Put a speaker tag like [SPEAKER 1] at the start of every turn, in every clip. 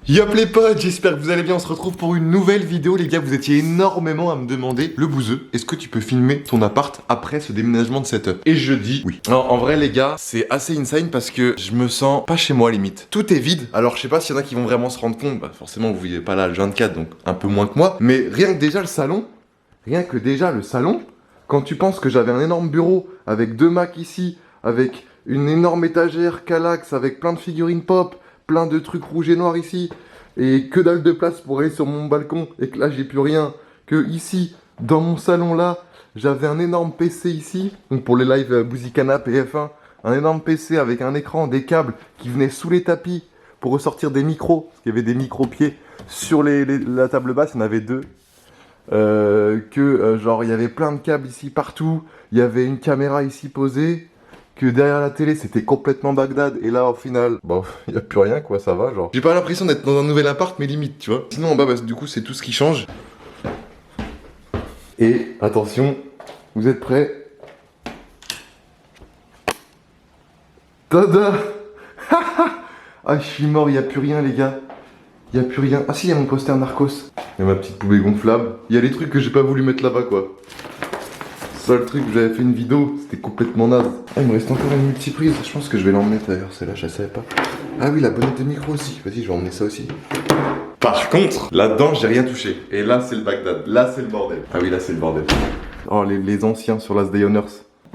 [SPEAKER 1] Yop les potes, j'espère que vous allez bien, on se retrouve pour une nouvelle vidéo les gars, vous étiez énormément à me demander, le bouseux, est-ce que tu peux filmer ton appart après ce déménagement de setup? Et je dis oui. Non, en vrai les gars, c'est assez insane parce que je me sens pas chez moi limite. Tout est vide, alors je sais pas s'il y en a qui vont vraiment se rendre compte, bah forcément vous vivez pas là le 24 donc un peu moins que moi, mais rien que déjà le salon, quand tu penses que j'avais un énorme bureau avec 2 Macs ici, avec une énorme étagère Kallax, avec plein de figurines pop, plein de trucs rouges et noirs ici, et que dalle de place pour aller sur mon balcon, et que là j'ai plus rien, que ici, dans mon salon là, j'avais un énorme PC ici, donc pour les lives Bouzy Canap et F1, un énorme PC avec un écran, des câbles qui venaient sous les tapis pour ressortir des micros, parce qu'il y avait des micro-pieds sur la table basse, il y en avait 2. Genre il y avait plein de câbles ici partout, il y avait une caméra ici posée, que derrière la télé c'était complètement Bagdad, et là au final, bon, il y a plus rien quoi, ça va genre. J'ai pas l'impression d'être dans un nouvel appart mais limite, tu vois. Sinon en bas, bah, du coup c'est tout ce qui change. Et attention, vous êtes prêts? Tada. Ah je suis mort, il y a plus rien les gars. Il y a plus rien. Ah si, il y a mon poster Narcos. Il y a ma petite poupée gonflable. Il y a les trucs que j'ai pas voulu mettre là-bas quoi. Seul truc, j'avais fait une vidéo, c'était complètement naze. Ah, il me reste encore une multiprise, je pense que je vais l'emmener d'ailleurs, celle-là, je la savais pas. Ah oui, la bonnette de micro aussi, vas-y, je vais emmener ça aussi. Par contre, là-dedans, j'ai rien touché. Et là, c'est le Bagdad, là, c'est le bordel. Ah oui, là, c'est le bordel. Oh, les anciens sur Last Day Honors.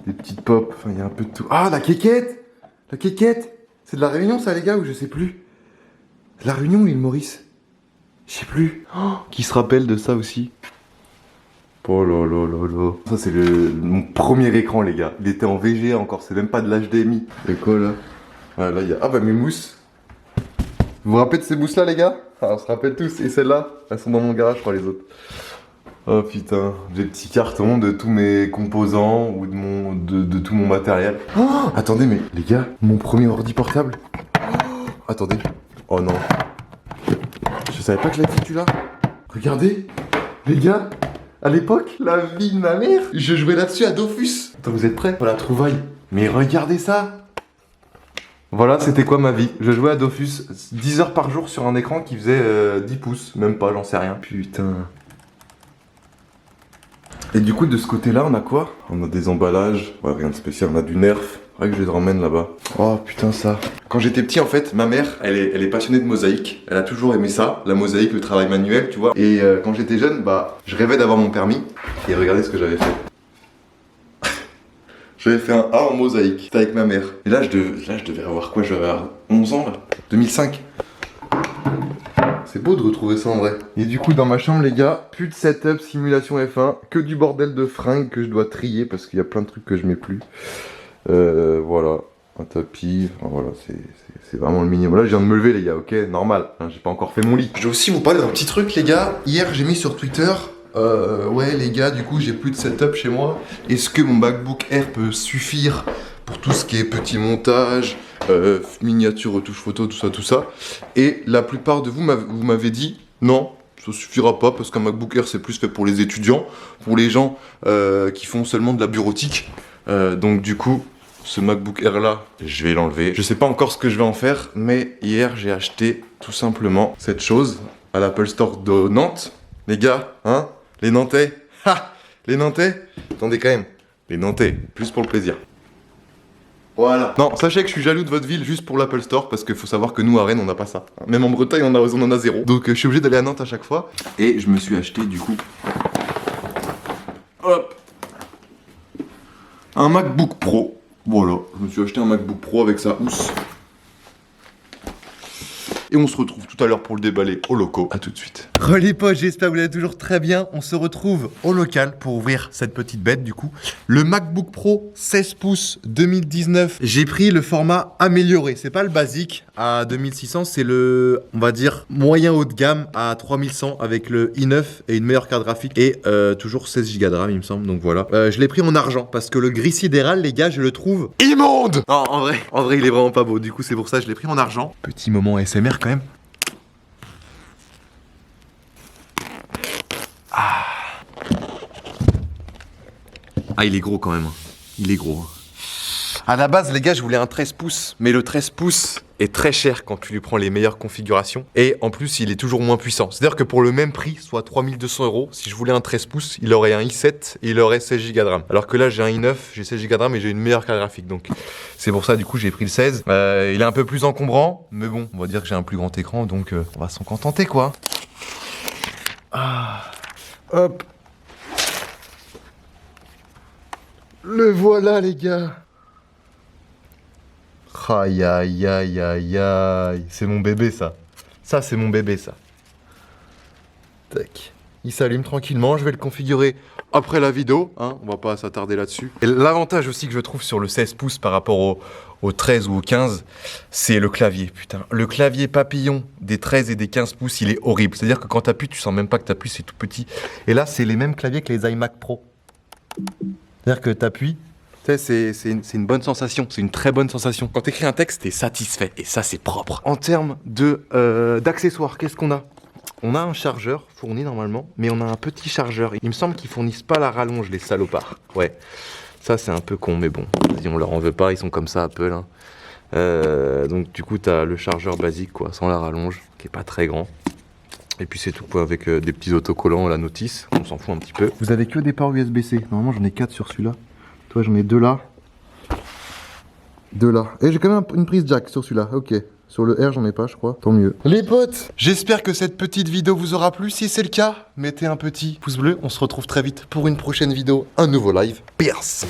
[SPEAKER 1] Des petites pop, enfin, il y a un peu de tout. Ah, la quéquette. La quéquette. C'est de la Réunion, ça, les gars, ou je sais plus. La Réunion ou l'île Maurice? Je sais plus. Oh, qui se rappelle de ça aussi? Oh là là là là. Ça c'est mon premier écran les gars. Il était en VGA encore, c'est même pas de l'HDMI. Et quoi là? Ah là il y a... Ah bah mes mousses. Vous vous rappelez de ces mousses là les gars? Ah, on se rappelle tous. Et celles-là, elles sont dans mon garage, je crois les autres. Oh putain, j'ai le petit carton de tous mes composants ou de tout mon matériel. Oh, attendez mais les gars, mon premier ordi portable. Oh, attendez. Oh non. Je savais pas que je l'avais foutu là. Regardez, les gars. À l'époque, la vie de ma mère, je jouais là-dessus à Dofus. Attends, vous êtes prêts pour la trouvaille? Mais regardez ça. Voilà, c'était quoi ma vie? Je jouais à Dofus 10 heures par jour sur un écran qui faisait 10 pouces. Même pas, j'en sais rien. Putain. Et du coup, de ce côté-là, on a quoi? On a des emballages. Ouais, rien de spécial, on a du Nerf. Faudrait que je les ramène là-bas. Oh putain ça. Quand j'étais petit en fait, ma mère, elle est passionnée de mosaïque. Elle a toujours aimé ça, la mosaïque, le travail manuel, tu vois. Et quand j'étais jeune, bah, je rêvais d'avoir mon permis. Et regardez ce que j'avais fait. J'avais fait un A en mosaïque. C'était avec ma mère. Et là, je devais avoir quoi? J'avais 11 ans là. 2005. C'est beau de retrouver ça en vrai. Et du coup, dans ma chambre, les gars, plus de setup, simulation F1, que du bordel de fringues que je dois trier parce qu'il y a plein de trucs que je mets plus. Voilà, un tapis, enfin, voilà, c'est vraiment le minimum. Là, je viens de me lever, les gars, ok, normal, hein, j'ai pas encore fait mon lit. Je vais aussi vous parler d'un petit truc, les gars. Hier, j'ai mis sur Twitter, ouais, les gars, du coup, j'ai plus de setup chez moi. Est-ce que mon MacBook Air peut suffire pour tout ce qui est petit montage, miniature, retouche photo, tout ça. Et la plupart de vous m'avez dit, non, ça suffira pas parce qu'un MacBook Air, c'est plus fait pour les étudiants, pour les gens qui font seulement de la bureautique. Donc du coup, ce MacBook Air là, je vais l'enlever. Je sais pas encore ce que je vais en faire, mais hier j'ai acheté tout simplement cette chose à l'Apple Store de Nantes. Les gars, hein? Les Nantais? Ha! Les Nantais? Attendez quand même. Les Nantais, plus pour le plaisir. Voilà. Non, sachez que je suis jaloux de votre ville juste pour l'Apple Store parce qu'il faut savoir que nous à Rennes on n'a pas ça. Même en Bretagne on en a zéro. Donc je suis obligé d'aller à Nantes à chaque fois. Et je me suis acheté du coup. Hop! Un MacBook Pro, voilà, je me suis acheté un MacBook Pro avec sa housse. Et on se retrouve tout à l'heure pour le déballer au loco. A tout de suite. Re les potes, j'espère que vous allez toujours très bien. On se retrouve au local pour ouvrir cette petite bête du coup. Le MacBook Pro 16 pouces 2019. J'ai pris le format amélioré. C'est pas le basique à 2600, c'est le, on va dire, moyen haut de gamme à 3100 avec le i9 et une meilleure carte graphique. Et toujours 16 Go de RAM il me semble, donc voilà. Je l'ai pris en argent parce que le gris sidéral, les gars, je le trouve immonde. Non, en vrai, il est vraiment pas beau. Du coup, c'est pour ça que je l'ai pris en argent. Petit moment SMR quand même. Ah, il est gros quand même. Il est gros. À la base, les gars, je voulais un 13 pouces, mais le 13 pouces est très cher quand tu lui prends les meilleures configurations. Et en plus, il est toujours moins puissant. C'est-à-dire que pour le même prix, soit 3200 €, si je voulais un 13 pouces, il aurait un i7 et il aurait 16 Go de RAM. Alors que là, j'ai un i9, j'ai 16 Go de RAM et j'ai une meilleure carte graphique. Donc, c'est pour ça, du coup, j'ai pris le 16. Il est un peu plus encombrant, mais bon, on va dire que j'ai un plus grand écran, donc on va s'en contenter, quoi. Ah, hop. Le voilà, les gars. Aïe aïe aïe aïe aïe. C'est mon bébé, ça. Ça, c'est mon bébé, ça. Tac. Il s'allume tranquillement. Je vais le configurer après la vidéo. Hein. On va pas s'attarder là-dessus. Et l'avantage aussi que je trouve sur le 16 pouces par rapport au 13 ou au 15, c'est le clavier. Putain, le clavier papillon des 13 et des 15 pouces, il est horrible. C'est-à-dire que quand t'appuies, tu sens même pas que t'appuies, c'est tout petit. Et là, c'est les mêmes claviers que les iMac Pro. C'est-à-dire que t'appuies. C'est une bonne sensation, c'est une très bonne sensation. Quand tu écris un texte, t'es satisfait et ça c'est propre. En termes d'accessoires, qu'est-ce qu'on a? On a un chargeur fourni normalement, mais on a un petit chargeur. Il me semble qu'ils fournissent pas la rallonge, les salopards. Ouais, ça c'est un peu con, mais bon, vas-y, on leur en veut pas, ils sont comme ça Apple. Hein. Donc du coup t'as le chargeur basique quoi, sans la rallonge, qui est pas très grand. Et puis c'est tout quoi, avec des petits autocollants, la notice, on s'en fout un petit peu. Vous avez que des ports USB-C, normalement j'en ai 4 sur celui-là. Toi, j'en ai 2 là. 2 là. Et j'ai quand même une prise jack sur celui-là. Ok. Sur le R, j'en ai pas, je crois. Tant mieux. Les potes, j'espère que cette petite vidéo vous aura plu. Si c'est le cas, mettez un petit pouce bleu. On se retrouve très vite pour une prochaine vidéo, un nouveau live. Pierce.